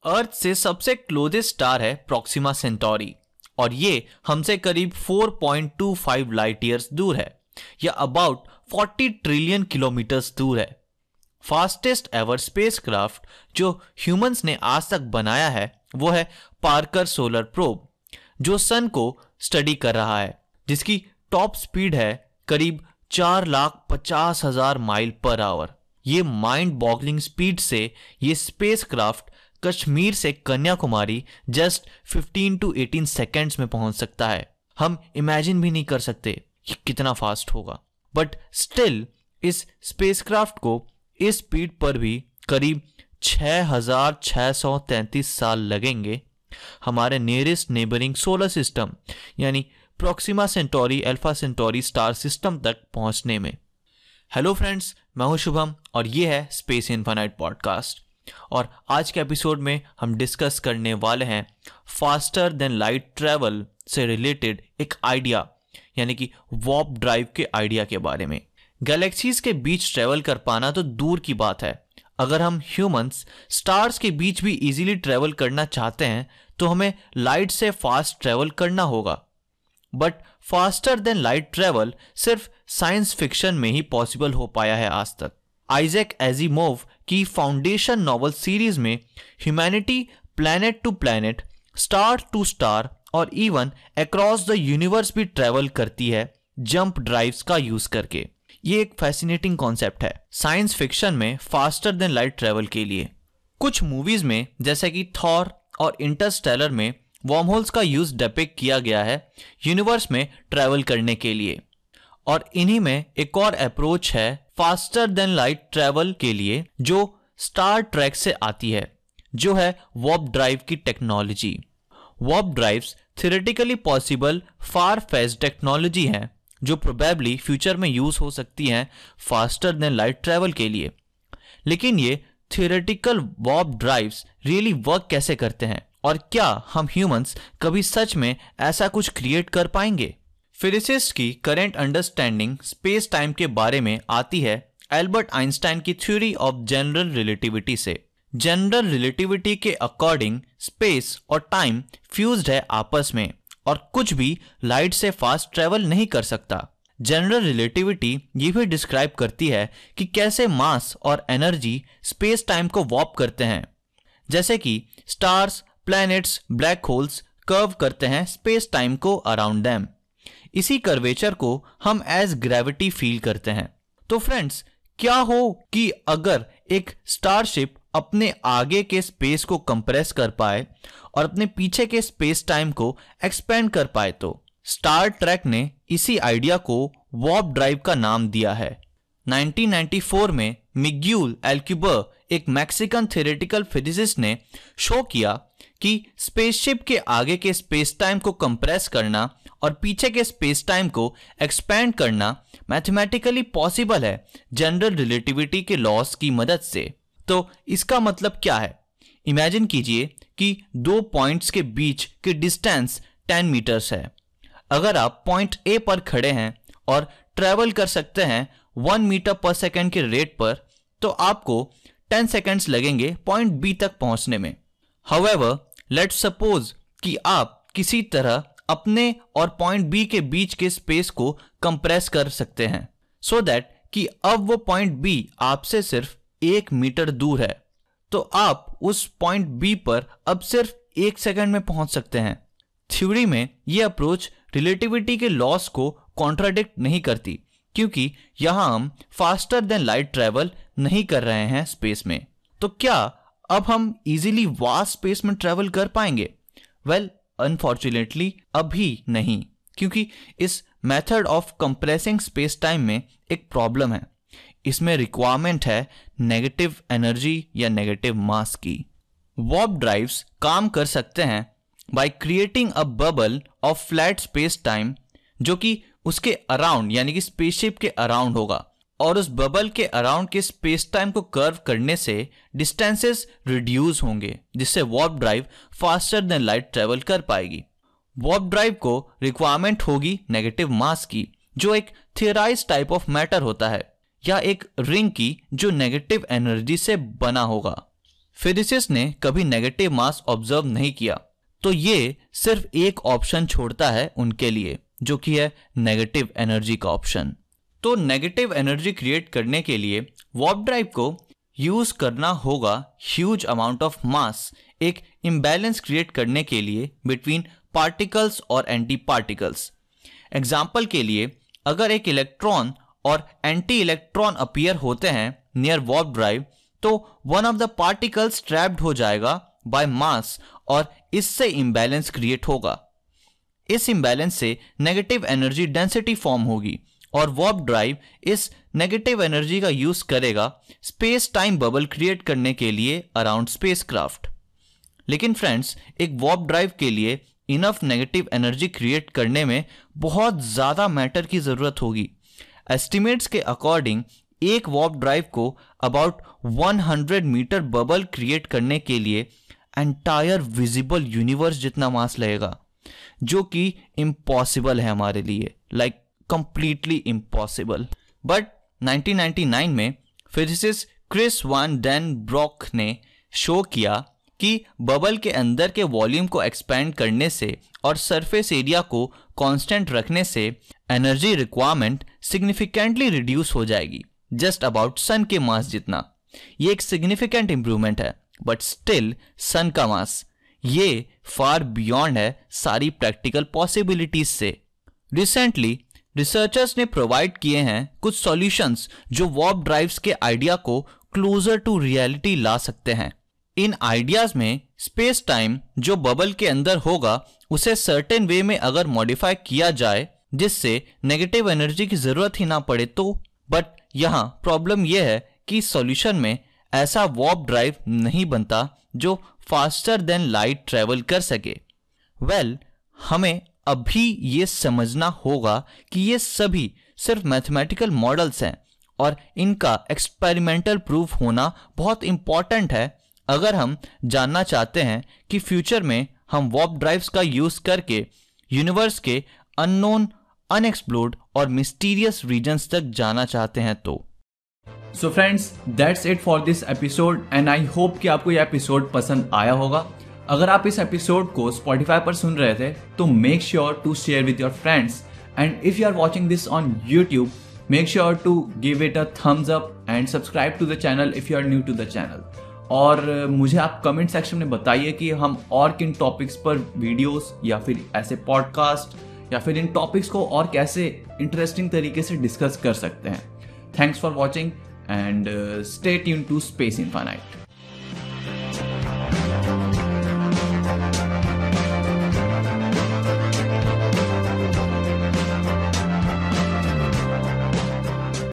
अर्थ से सबसे closest star है प्रोक्सिमा सेंटोरी और ये हमसे करीब 4.25 लाइट ईयर्स दूर है या अबाउट 40 ट्रिलियन किलोमीटर्स दूर है। फास्टेस्ट एवर स्पेसक्राफ्ट जो ह्यूमंस ने आज तक बनाया है वो है पार्कर सोलर प्रोब, जो सन को स्टडी कर रहा है, जिसकी टॉप स्पीड है करीब 4,50,000 माइल पर आवर। ये माइंड बॉगलिंग स्पीड से ये स्पेसक्राफ्ट कश्मीर से कन्याकुमारी जस्ट 15 to 18 सेकेंड्स में पहुंच सकता है। हम इमेजिन भी नहीं कर सकते ये कितना फास्ट होगा, बट स्टिल इस स्पेसक्राफ्ट को इस स्पीड पर भी करीब 6,633 साल लगेंगे हमारे नियरेस्ट नेबरिंग सोलर सिस्टम यानी Proxima Centauri alpha Centauri star system तक पहुंचने में। हेलो फ्रेंड्स, मैं हूं शुभम और ये है स्पेस इनफिनाइट पॉडकास्ट। और आज के एपिसोड में हम डिस्कस करने वाले हैं फास्टर देन लाइट ट्रैवल से रिलेटेड एक आइडिया यानी कि वार्प ड्राइव के आइडिया के बारे में। गैलेक्सीज के बीच ट्रैवल कर पाना तो दूर की बात है, अगर हम ह्यूमंस स्टार्स के बीच भी इजीली ट्रैवल करना चाहते हैं तो हमें लाइट से फास्ट ट्रैवल करना होगा। But faster than light travel सिर्फ साइंस फिक्शन में ही पॉसिबल हो पाया है आज तक। आइजैक एजिमोव की फाउंडेशन नॉवल सीरीज में humanity planet to planet, star to star और इवन अक्रॉस द यूनिवर्स भी ट्रैवल करती है जंप ड्राइव्स का यूज करके। ये एक फैसिनेटिंग कॉन्सेप्ट है साइंस फिक्शन में फास्टर देन लाइट ट्रैवल के लिए। कुछ मूवीज में जैसे कि थॉर और इंटरस्टेलर में वर्महोल्स का यूज डिपिक्ट किया गया है यूनिवर्स में ट्रैवल करने के लिए, और इन्हीं में एक और अप्रोच है फास्टर देन लाइट ट्रैवल के लिए जो स्टार ट्रैक से आती है, जो है वार्प ड्राइव की technology. Warp drives theoretically possible far fetched technology है जो प्रोबेबली फ्यूचर में यूज हो सकती हैं फास्टर देन लाइट ट्रैवल के लिए। लेकिन ये theoretical warp drives really work कैसे करते हैं और क्या हम ह्यूमंस कभी सच में ऐसा कुछ क्रिएट कर पाएंगे? फिजिसिस्ट की करेंट अंडरस्टैंडिंग स्पेस टाइम के बारे में आती है एल्बर्ट आइंस्टाइन की थ्योरी ऑफ जनरल रिलेटिविटी से। जनरल रिलेटिविटी के अकॉर्डिंग स्पेस और टाइम फ्यूज्ड है आपस में और कुछ भी लाइट से फास्ट ट्रैवल नहीं कर सकता। जनरल रिलेटिविटी ये भी डिस्क्राइब करती है कि कैसे मास और एनर्जी स्पेस टाइम को वॉर्प करते हैं, जैसे कि stars, planets, black holes curve करते हैं स्पेस टाइम को अराउंड देम। इसी कर्वेचर को हम एज ग्रेविटी फील करते हैं। तो फ्रेंड्स, क्या हो कि अगर एक स्टारशिप अपने आगे के स्पेस को कंप्रेस कर पाए और अपने पीछे के स्पेस टाइम को एक्सपेंड कर पाए? तो स्टार ट्रैक ने इसी आइडिया को वार्प ड्राइव का नाम दिया है। 1994 में मिग्यूल एल्क्यूबर, एक मैक्सिकन थ्योरेटिकल फिजिसिस्ट ने शो किया कि स्पेसशिप के आगे के स्पेस टाइम को कंप्रेस करना और पीछे के स्पेस टाइम को एक्सपेंड करना मैथमेटिकली पॉसिबल है जनरल रिलेटिविटी के लॉस की मदद से। तो इसका मतलब क्या है? इमेजिन कीजिए कि दो पॉइंट्स के बीच की डिस्टेंस 10 मीटर्स है। अगर आप पॉइंट ए पर खड़े हैं और ट्रेवल कर सकते हैं 1 मीटर पर सेकेंड के रेट पर, तो आपको 10 सेकेंड्स लगेंगे पॉइंट बी तक पहुंचने में। हाउएवर, लेट्स सपोज कि आप किसी तरह अपने और पॉइंट बी के बीच के स्पेस को कंप्रेस कर सकते हैं सो दैट कि अब वो पॉइंट बी आपसे सिर्फ 1 मीटर दूर है, तो आप उस पॉइंट बी पर अब सिर्फ 1 सेकंड में पहुंच सकते हैं। थ्योरी में ये अप्रोच रिलेटिविटी के लॉस को कॉन्ट्राडिक्ट नहीं करती, क्योंकि यहां हम फास्टर देन लाइट ट्रैवल नहीं कर रहे हैं स्पेस में। तो क्या अब हम इजीली वास्ट स्पेस में ट्रैवल कर पाएंगे? वेल, अनफॉर्चुनेटली अभी नहीं, क्योंकि इस method of compressing space time में एक प्रॉब्लम है। इसमें रिक्वायरमेंट है नेगेटिव एनर्जी या नेगेटिव मास की। वार्प ड्राइव्स काम कर सकते हैं by creating a bubble of flat space time, जो कि उसके अराउंड यानी कि स्पेसशिप के अराउंड होगा, और उस बबल के अराउंड के स्पेस टाइम को कर्व करने से डिस्टेंसेस रिड्यूस होंगे, जिससे warp drive faster than light travel कर पाएगी। वार्प ड्राइव को रिक्वायरमेंट होगी नेगेटिव मास की, जो एक थियराइज्ड टाइप ऑफ मैटर होता है, या एक रिंग की जो नेगेटिव एनर्जी से बना होगा। फिजिसिस्ट ने कभी नेगेटिव मास ऑब्जर्व नहीं किया, तो ये सिर्फ एक ऑप्शन छोड़ता है उनके लिए, जो कि है नेगेटिव एनर्जी का ऑप्शन। तो नेगेटिव एनर्जी क्रिएट करने के लिए वार्प ड्राइव को यूज करना होगा ह्यूज अमाउंट ऑफ मास, एक इम्बैलेंस क्रिएट करने के लिए बिटवीन पार्टिकल्स और एंटी पार्टिकल्स। एग्जाम्पल के लिए, अगर एक इलेक्ट्रॉन और एंटी इलेक्ट्रॉन अपीयर होते हैं नियर वार्प ड्राइव, तो one of the particles trapped हो जाएगा बाय मास और इससे इम्बैलेंस क्रिएट होगा। इस इम्बैलेंस से नेगेटिव एनर्जी डेंसिटी फॉर्म होगी और वार्प ड्राइव इस नेगेटिव एनर्जी का यूज करेगा स्पेस टाइम बबल क्रिएट करने के लिए अराउंड स्पेसक्राफ्ट। लेकिन फ्रेंड्स, एक वार्प ड्राइव के लिए इनफ नेगेटिव एनर्जी क्रिएट करने में बहुत ज्यादा मैटर की जरूरत होगी। एस्टिमेट्स के अकॉर्डिंग एक वार्प ड्राइव को अबाउट 100 मीटर बबल क्रिएट करने के लिए एंटायर विजिबल यूनिवर्स जितना मास लगेगा, जो कि इम्पॉसिबल है हमारे लिए, लाइक कंप्लीटली इम्पॉसिबल। बट 1999 में फिजिसिस्ट क्रिस वान डेन ब्रॉक ने शो किया कि बबल के अंदर के वॉल्यूम को एक्सपेंड करने से और सरफेस एरिया को कांस्टेंट रखने से एनर्जी रिक्वायरमेंट सिग्निफिकेंटली रिड्यूस हो जाएगी, जस्ट अबाउट सन के मास जितना। ये एक सिग्निफिकेंट इंप्रूवमेंट है, बट स्टिल सन का मास ये फार बियॉन्ड है सारी प्रैक्टिकल पॉसिबिलिटीज से। रिसेंटली रिसर्चर्स ने प्रोवाइड किए हैं कुछ सॉल्यूशंस जो वार्प ड्राइव्स के आइडिया को क्लोजर टू रियलिटी ला सकते हैं। इन आइडियाज में स्पेस टाइम जो बबल के अंदर होगा उसे सर्टेन वे में अगर मॉडिफाई किया जाए जिससे नेगेटिव एनर्जी की जरूरत ही ना पड़े तो। बट यहाँ प्रॉब्लम यह है कि सॉल्यूशन में ऐसा वार्प ड्राइव नहीं बनता जो फास्टर देन लाइट ट्रेवल कर सके। हमें अभी ये समझना होगा कि ये सभी सिर्फ मैथमेटिकल मॉडल्स हैं और इनका एक्सपेरिमेंटल प्रूफ होना बहुत इंपॉर्टेंट है अगर हम जानना चाहते हैं कि फ्यूचर में हम वार्प ड्राइव्स का यूज करके यूनिवर्स के अननोन, अनएक्सप्लोर्ड और मिस्टीरियस रीजन्स तक जाना चाहते हैं तो। So friends, that's it for this episode and I hope कि आपको यह एपिसोड पसंद आया होगा। अगर आप इस एपिसोड को Spotify पर सुन रहे थे तो make sure to share with your friends, and if you are watching this on YouTube, make sure to give it a thumbs up and subscribe to the channel if you are new to the channel. और मुझे आप comment section में बताइए कि हम और किन topics पर वीडियोस या फिर ऐसे पॉडकास्ट या फिर इन टॉपिक्स को और कैसे इंटरेस्टिंग तरीके से डिस्कस कर सकते हैं। Thanks for watching and stay tuned to space infinite.